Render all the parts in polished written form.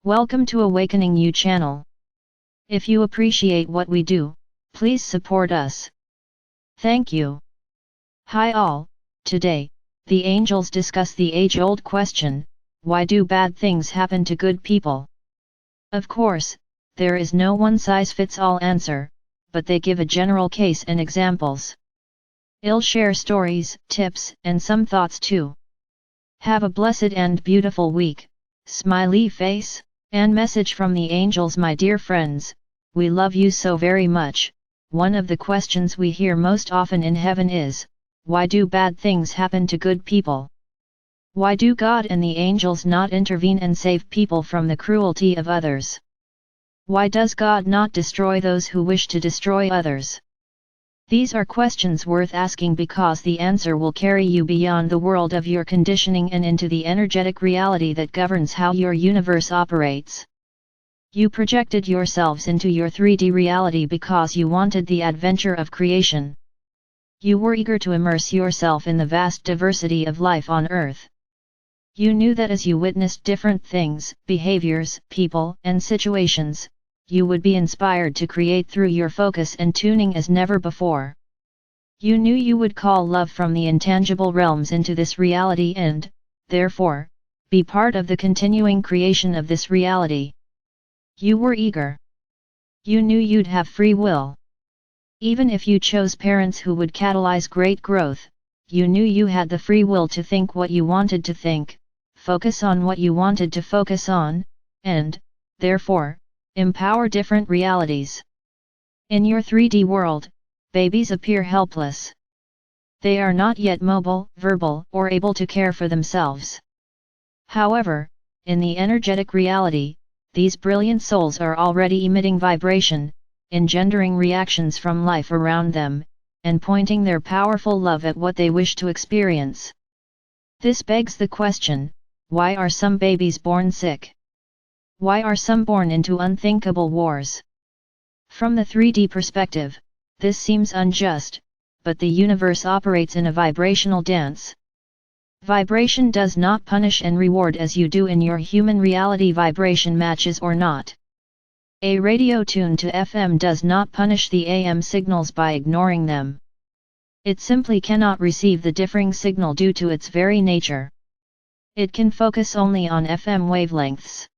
Welcome to Awakening You channel. If you appreciate what we do, please support us. Thank you. Hi all, today, the angels discuss the age-old question, why do bad things happen to good people? Of course, there is no one-size-fits-all answer, but they give a general case and examples. I'll share stories, tips, and some thoughts too. Have a blessed and beautiful week, smiley face. And message from the angels. My dear friends, we love you so very much. One of the questions we hear most often in heaven is, why do bad things happen to good people? Why do God and the angels not intervene and save people from the cruelty of others? Why does God not destroy those who wish to destroy others? These are questions worth asking because the answer will carry you beyond the world of your conditioning and into the energetic reality that governs how your universe operates. You projected yourselves into your 3D reality because you wanted the adventure of creation. You were eager to immerse yourself in the vast diversity of life on Earth. You knew that as you witnessed different things, behaviors, people, and situations, you would be inspired to create through your focus and tuning as never before. You knew you would call love from the intangible realms into this reality and, therefore, be part of the continuing creation of this reality. You were eager. You knew you'd have free will. Even if you chose parents who would catalyze great growth, you knew you had the free will to think what you wanted to think, focus on what you wanted to focus on, and, therefore, empower different realities. In your 3D world, babies appear helpless. They are not yet mobile, verbal, or able to care for themselves. However, in the energetic reality, these brilliant souls are already emitting vibration, engendering reactions from life around them, and pointing their powerful love at what they wish to experience. This begs the question, why are some babies born sick? Why are some born into unthinkable wars? From the 3D perspective, this seems unjust, but the universe operates in a vibrational dance. Vibration does not punish and reward as you do in your human reality. Vibration matches or not. A radio tuned to FM does not punish the AM signals by ignoring them. It simply cannot receive the differing signal due to its very nature. It can focus only on FM wavelengths.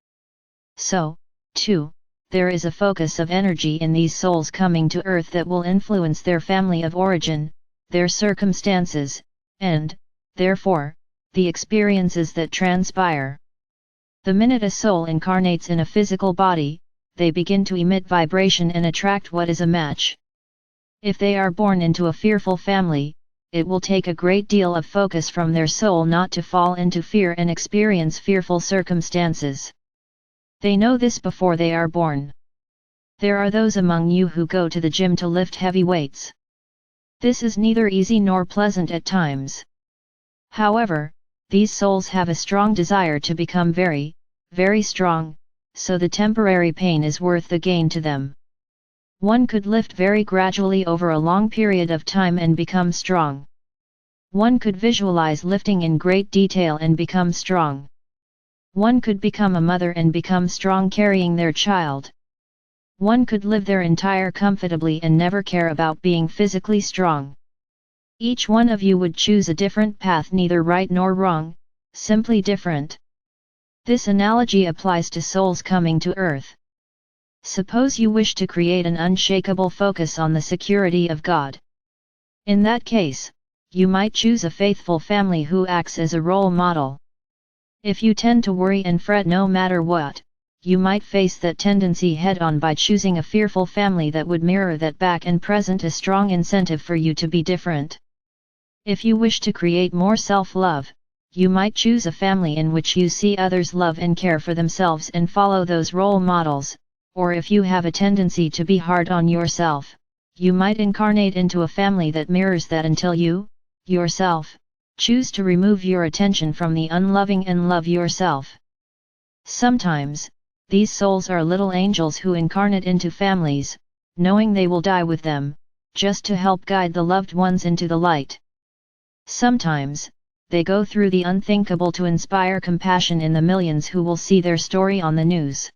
So, too, there is a focus of energy in these souls coming to Earth that will influence their family of origin, their circumstances, and, therefore, the experiences that transpire. The minute a soul incarnates in a physical body, they begin to emit vibration and attract what is a match. If they are born into a fearful family, it will take a great deal of focus from their soul not to fall into fear and experience fearful circumstances. They know this before they are born. There are those among you who go to the gym to lift heavy weights. This is neither easy nor pleasant at times. However, these souls have a strong desire to become very, very strong, so the temporary pain is worth the gain to them. One could lift very gradually over a long period of time and become strong. One could visualize lifting in great detail and become strong. One could become a mother and become strong carrying their child. One could live their entire comfortably and never care about being physically strong. Each one of you would choose a different path, neither right nor wrong, simply different. This analogy applies to souls coming to Earth. Suppose you wish to create an unshakable focus on the security of God. In that case, you might choose a faithful family who acts as a role model. If you tend to worry and fret no matter what, you might face that tendency head-on by choosing a fearful family that would mirror that back and present a strong incentive for you to be different. If you wish to create more self-love, you might choose a family in which you see others love and care for themselves and follow those role models, or if you have a tendency to be hard on yourself, you might incarnate into a family that mirrors that until you, yourself, choose to remove your attention from the unloving and love yourself. Sometimes, these souls are little angels who incarnate into families, knowing they will die with them, just to help guide the loved ones into the light. Sometimes, they go through the unthinkable to inspire compassion in the millions who will see their story on the news.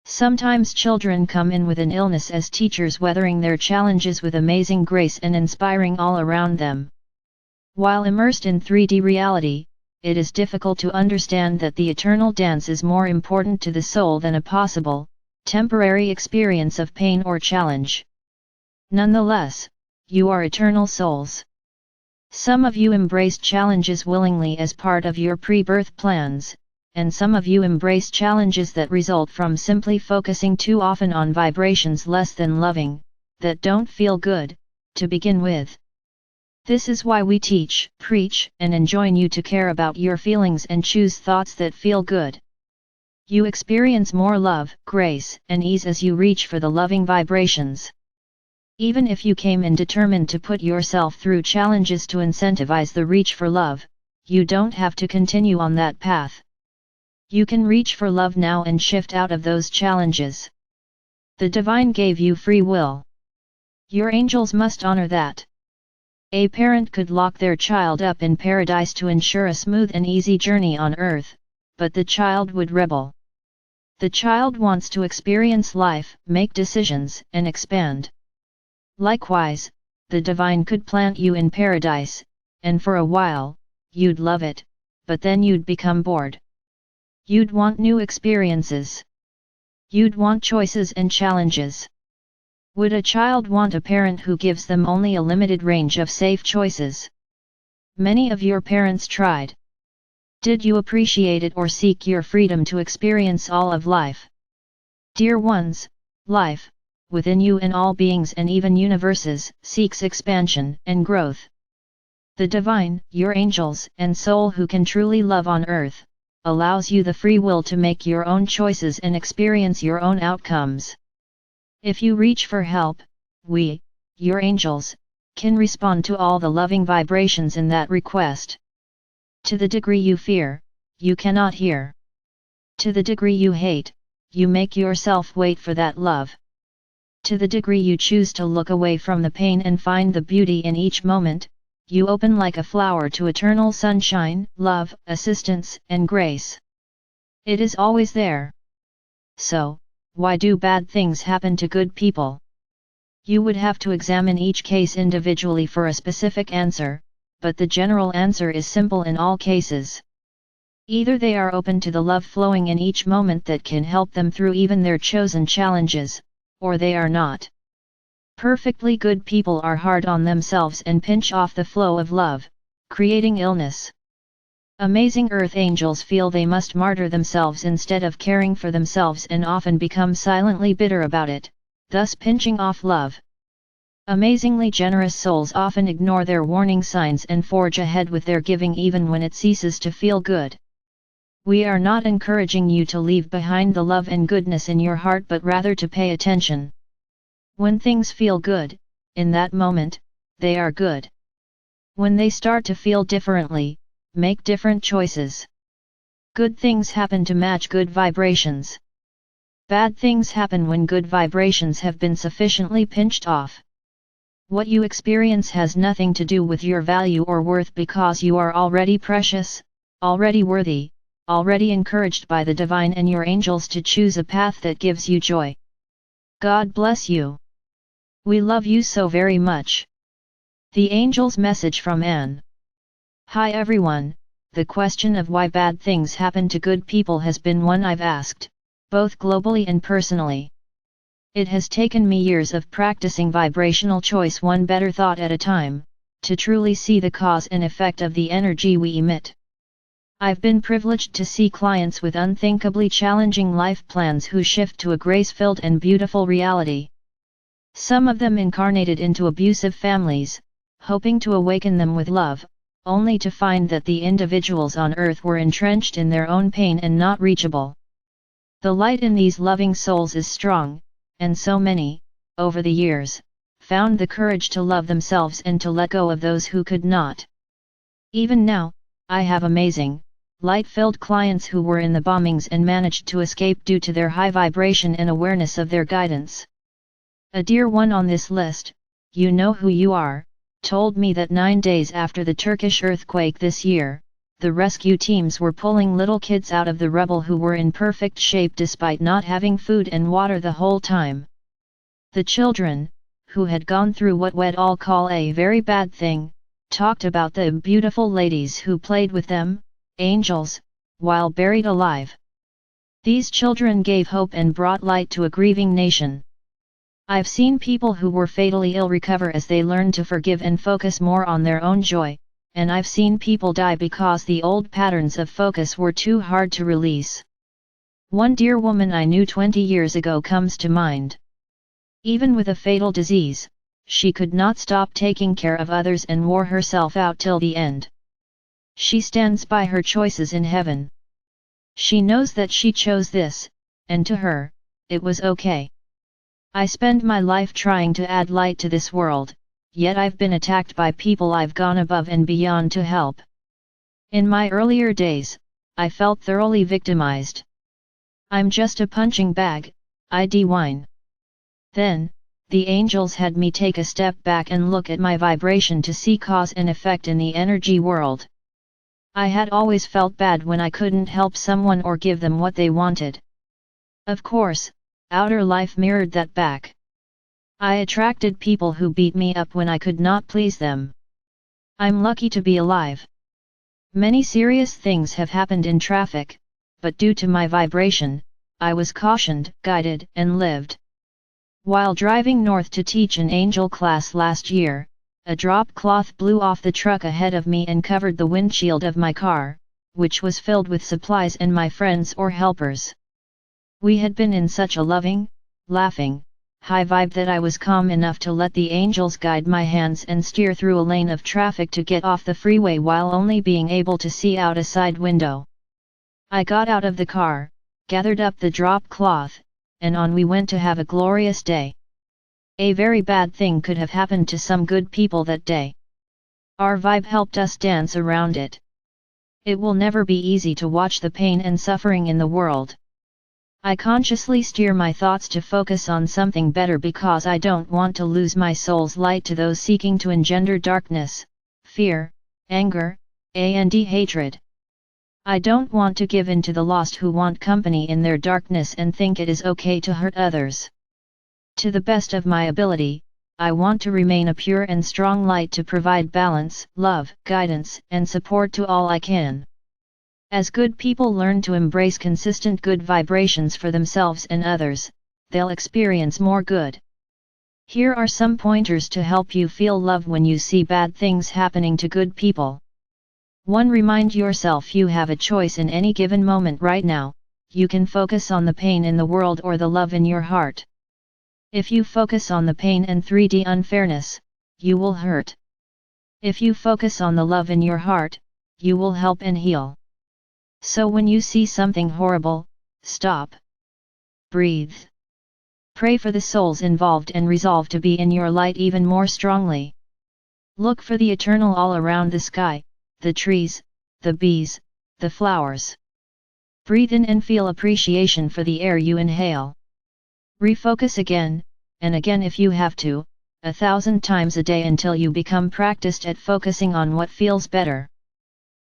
Sometimes children come in with an illness as teachers weathering their challenges with amazing grace and inspiring all around them. While immersed in 3D reality, it is difficult to understand that the eternal dance is more important to the soul than a possible, temporary experience of pain or challenge. Nonetheless, you are eternal souls. Some of you embraced challenges willingly as part of your pre-birth plans, and some of you embrace challenges that result from simply focusing too often on vibrations less than loving, that don't feel good, to begin with. This is why we teach, preach, and enjoin you to care about your feelings and choose thoughts that feel good. You experience more love, grace, and ease as you reach for the loving vibrations. Even if you came in determined to put yourself through challenges to incentivize the reach for love, you don't have to continue on that path. You can reach for love now and shift out of those challenges. The divine gave you free will. Your angels must honor that. A parent could lock their child up in paradise to ensure a smooth and easy journey on earth, but the child would rebel. The child wants to experience life, make decisions, and expand. Likewise, the divine could plant you in paradise, and for a while, you'd love it, but then you'd become bored. You'd want new experiences. You'd want choices and challenges. Would a child want a parent who gives them only a limited range of safe choices? Many of your parents tried. Did you appreciate it or seek your freedom to experience all of life? Dear ones, life, within you and all beings and even universes, seeks expansion and growth. The divine, your angels and soul who can truly love on earth, allows you the free will to make your own choices and experience your own outcomes. If you reach for help, we, your angels, can respond to all the loving vibrations in that request. To the degree you fear, you cannot hear. To the degree you hate, you make yourself wait for that love. To the degree you choose to look away from the pain and find the beauty in each moment, you open like a flower to eternal sunshine, love, assistance, and grace. It is always there. So, why do bad things happen to good people? You would have to examine each case individually for a specific answer, but the general answer is simple in all cases. Either they are open to the love flowing in each moment that can help them through even their chosen challenges, or they are not. Perfectly good people are hard on themselves and pinch off the flow of love, creating illness. Amazing earth angels feel they must martyr themselves instead of caring for themselves and often become silently bitter about it, thus pinching off love. Amazingly generous souls often ignore their warning signs and forge ahead with their giving even when it ceases to feel good. We are not encouraging you to leave behind the love and goodness in your heart but rather to pay attention. When things feel good, in that moment, they are good. When they start to feel differently, make different choices. Good things happen to match good vibrations. Bad things happen when good vibrations have been sufficiently pinched off. What you experience has nothing to do with your value or worth because you are already precious, already worthy, already encouraged by the divine and your angels to choose a path that gives you joy. God bless you. We love you so very much. The Angel's message from Ann. Hi everyone, the question of why bad things happen to good people has been one I've asked, both globally and personally. It has taken me years of practicing vibrational choice one better thought at a time, to truly see the cause and effect of the energy we emit. I've been privileged to see clients with unthinkably challenging life plans who shift to a grace-filled and beautiful reality. Some of them incarnated into abusive families, hoping to awaken them with love, only to find that the individuals on earth were entrenched in their own pain and not reachable. The light in these loving souls is strong, and so many, over the years, found the courage to love themselves and to let go of those who could not. Even now, I have amazing, light-filled clients who were in the bombings and managed to escape due to their high vibration and awareness of their guidance. A dear one on this list, you know who you are, told me that 9 days after the Turkish earthquake this year, the rescue teams were pulling little kids out of the rubble who were in perfect shape despite not having food and water the whole time. The children, who had gone through what we'd all call a very bad thing, talked about the beautiful ladies who played with them, angels, while buried alive. These children gave hope and brought light to a grieving nation. I've seen people who were fatally ill recover as they learned to forgive and focus more on their own joy, and I've seen people die because the old patterns of focus were too hard to release. One dear woman I knew 20 years ago comes to mind. Even with a fatal disease, she could not stop taking care of others and wore herself out till the end. She stands by her choices in heaven. She knows that she chose this, and to her, it was okay. I spend my life trying to add light to this world, yet I've been attacked by people I've gone above and beyond to help. In my earlier days, I felt thoroughly victimized. I'm just a punching bag, I'd whine. Then, the angels had me take a step back and look at my vibration to see cause and effect in the energy world. I had always felt bad when I couldn't help someone or give them what they wanted. Of course, outer life mirrored that back. I attracted people who beat me up when I could not please them. I'm lucky to be alive. Many serious things have happened in traffic, but due to my vibration, I was cautioned, guided, and lived. While driving north to teach an angel class last year, a drop cloth blew off the truck ahead of me and covered the windshield of my car, which was filled with supplies and my friends or helpers. We had been in such a loving, laughing, high vibe that I was calm enough to let the angels guide my hands and steer through a lane of traffic to get off the freeway while only being able to see out a side window. I got out of the car, gathered up the drop cloth, and on we went to have a glorious day. A very bad thing could have happened to some good people that day. Our vibe helped us dance around it. It will never be easy to watch the pain and suffering in the world. I consciously steer my thoughts to focus on something better because I don't want to lose my soul's light to those seeking to engender darkness, fear, anger, and hatred. I don't want to give in to the lost who want company in their darkness and think it is okay to hurt others. To the best of my ability, I want to remain a pure and strong light to provide balance, love, guidance, and support to all I can. As good people learn to embrace consistent good vibrations for themselves and others, they'll experience more good. Here are some pointers to help you feel love when you see bad things happening to good people. 1. Remind yourself you have a choice in any given moment right now. You can focus on the pain in the world or the love in your heart. If you focus on the pain and 3D unfairness, you will hurt. If you focus on the love in your heart, you will help and heal. So when you see something horrible, stop. Breathe. Pray for the souls involved and resolve to be in your light even more strongly. Look for the eternal all around the sky, the trees, the bees, the flowers. Breathe in and feel appreciation for the air you inhale. Refocus again, and again if you have to, 1,000 times a day until you become practiced at focusing on what feels better.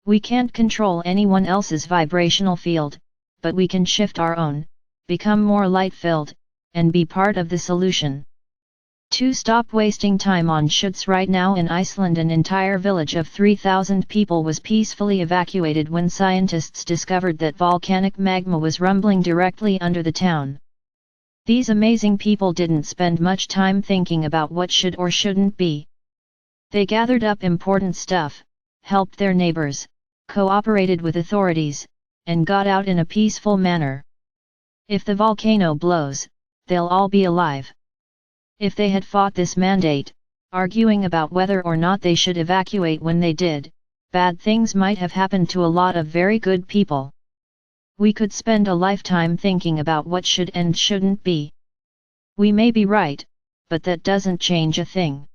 We can't control anyone else's vibrational field, but we can shift our own, become more light-filled, and be part of the solution. 2. Stop wasting time on shoulds. Right now in Iceland an entire village of 3,000 people was peacefully evacuated when scientists discovered that volcanic magma was rumbling directly under the town. These amazing people didn't spend much time thinking about what should or shouldn't be. They gathered up important stuff, helped their neighbors, cooperated with authorities, and got out in a peaceful manner. If the volcano blows, they'll all be alive. If they had fought this mandate, arguing about whether or not they should evacuate when they did, bad things might have happened to a lot of very good people. We could spend a lifetime thinking about what should and shouldn't be. We may be right, but that doesn't change a thing.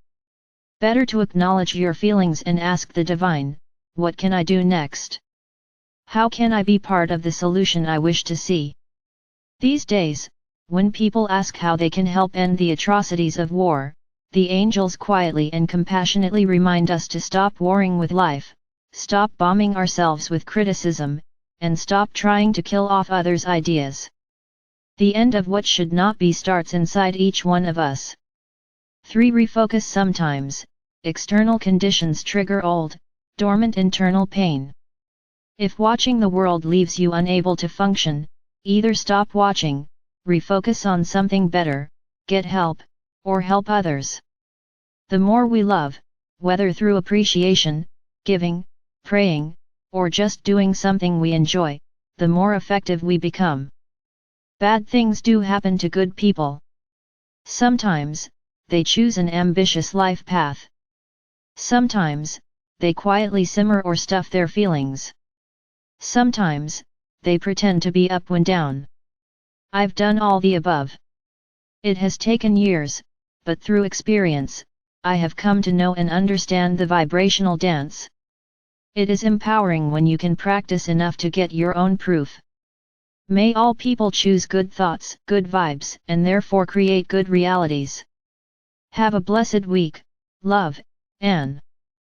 Better to acknowledge your feelings and ask the divine, what can I do next? How can I be part of the solution I wish to see? These days, when people ask how they can help end the atrocities of war, the angels quietly and compassionately remind us to stop warring with life, stop bombing ourselves with criticism, and stop trying to kill off others' ideas. The end of what should not be starts inside each one of us. 3. Refocus. Sometimes, external conditions trigger old, dormant internal pain. If watching the world leaves you unable to function, either stop watching, refocus on something better, get help, or help others. The more we love, whether through appreciation, giving, praying, or just doing something we enjoy, the more effective we become. Bad things do happen to good people. Sometimes, they choose an ambitious life path. Sometimes, they quietly simmer or stuff their feelings. Sometimes, they pretend to be up when down. I've done all the above. It has taken years, but through experience, I have come to know and understand the vibrational dance. It is empowering when you can practice enough to get your own proof. May all people choose good thoughts, good vibes, and therefore create good realities. Have a blessed week. Love, Ann.